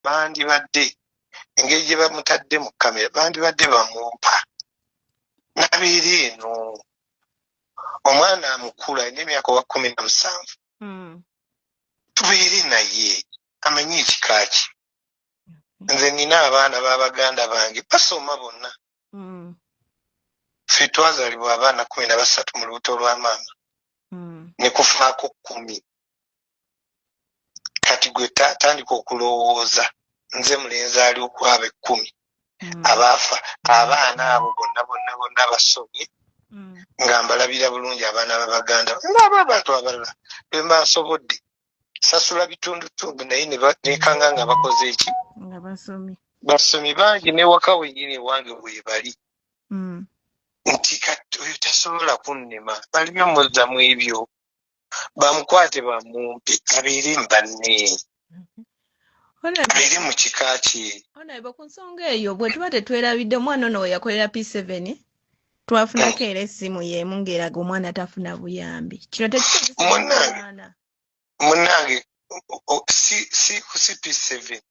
bandibadde engeri gye bamutadde mu kamera bandibadde bamumpa nabeera eno omwana amukulu alina emyaka wa 17 tubeere naye amanyi ekika ki nze nina abaana b'abaganda bange basoma bonna ffe twazaalibwa abaana 13 mu lubuto lwa maama ne kufaako 10 kati gwe tandika okulowooza nze mulenzi ali okwaba 10 abaafa abaana abo bonna basomye nga mbalabira bulungi abaana b'abaganda ng'abo abantu abalala bwe mbansobodde sasula bitundutundu naye nekanga nga bakoze eki nga basomi bangi newaka wenyini ewange webali nti kati oyo tasobola kunnema balime muzzamu ebyo bamukwate bamumpe abeere mbanne abeere mu kika kye. Honorable, ku nsonga eyo bwe tuba tetwerabidde omwana ono we yakolera P7 twafunako era essimu y'emu ng'eraga omwana tafuna buyambi kino tekikozesa munnange si P7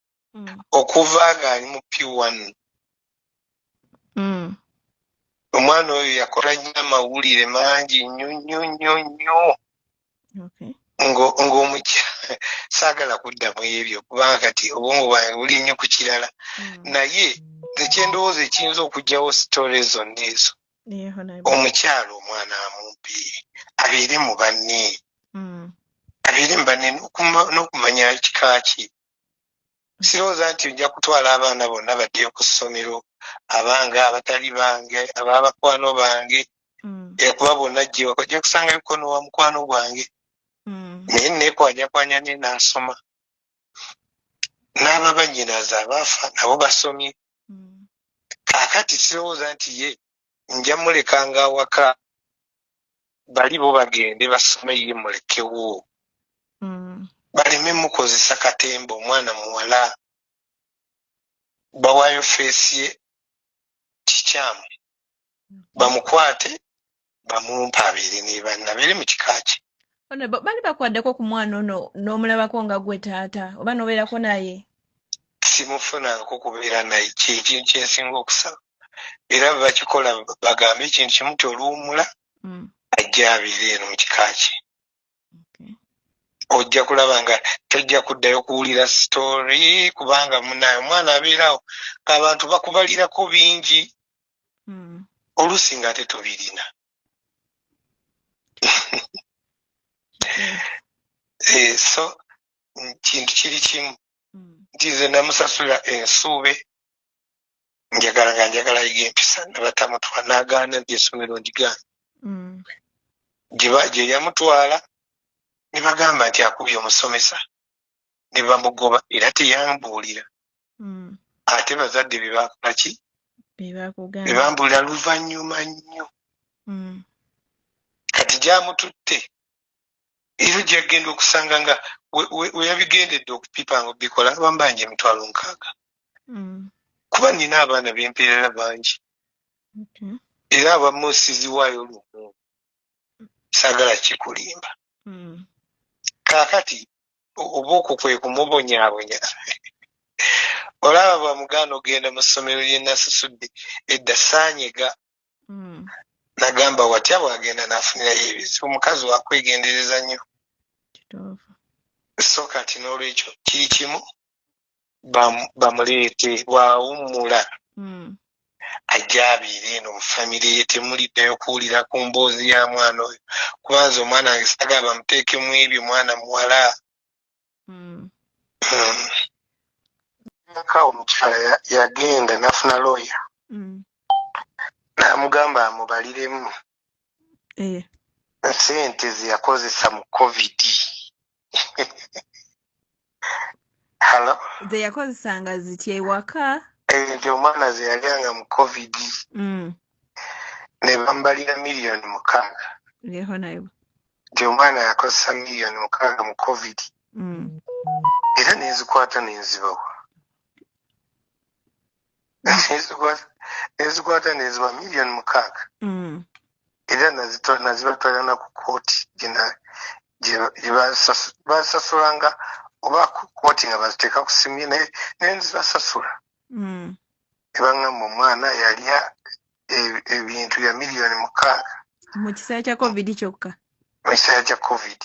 okuva ng'ali mu P1 omwana oyo yakola nnyo amawulire mangi nnyo ng'omukyala saagala kuddamu ebyo kubanga kati obwongo bwange buli nnyo ku kirala naye ekyendowooza ekiyinza okugyawo sitole zonna ezo omukyala omwana amumpi abeere mu banne abeere mu banne n'okumanya kika ki sirowooza nti nja kutwala abaana bonna baddeyo ku ssomero abange abatali bange ab'abakwano bange kuba bonna ojja kusanga bikono wa mukwano gwange naye neekwanyakwanya ne naasoma n'ababanyinaza abaafa nabo basomye kaakati sirowooza nti ye nja mulekanga awaka bali bo bagende basome ye mulekewo baleme mukozesa katemba omwana muwala bawaayo feesi ye kikyamu bamukwate bamumpa abeere nebanna abeere mu kika kye. Bali bakwaddeko ku mwana ono n'omulabako nga gwe taata oba n'obeerako naye? Simufunako kubeera naye kyekintu kyensinga okusaba era bakikola bagambe ekintu kimu ti oluwumula ajja abeere eno mu kika kye. Ojja kulaba nga tojja kuddayo kuwulira sitori kubanga munaye omwana abeerawo ng'abantu bakubalirako bingi oluusi nga ate tobirina. So kintu kiri kimu nti nze namusasula ensuube njagala yiga empisa nabatamutwala n'agaana nti essomero ndigaana gye yamutwala ne bagamba nti akubye omusomesa ne bamugoba era teyambuulira ate bazadde be bakola ki be bambuulira luvannyuma nnyo kati gyamututte era gyagenda okusanga nga we yabigendedde okupipa nga obikola abambanja emitwalo 6 kuba nina abaana b'empeerera bangi era abamu siziwaayo lumu saagala kikulimba kaakati oba okwo kwe kumubonyaabonya olaba bwamugaana ogenda mu ssomero lye nasasudde edda saanyega nagamba watya bwagenda n'afunirayo ebizibu omukazi wakwegendereza nnyo so kati n'olwekyo kiri kimu bamuleete bwawummula ajja abeere eno mu famire ye temuliddayo kuwulira ku mboozi ya mwana oyo kubanza omwana wange saagala bamuteekemu ebyo mwana muwala. Omukyala yagenda n'afuna looya n'amugamba amubaliremu sente ze yakozesa mu COVID. Hello? Ze yakozesanga zitya ewaka? Nti omwana ze yalyanga mu COVID ne bamubalira miliyoni 6. Nti omwana yakozesa miliyoni 6 mu COVID era nezikwata nenzibawa nezikwata neziba miliyoni 6 era nazibatwalana ku kooti gye basasulanga oba kooti nga baziteeka ku simu ye naye nenzibasasula ebangamba omwana yalya ebintu ya miliyoni 6 mu kiseera kya covid kyokka mu kiseera kya covid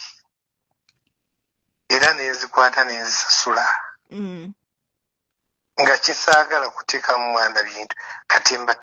era nenzikwata nenzisasula nga kisaagala kuteekamu mwana bintu kati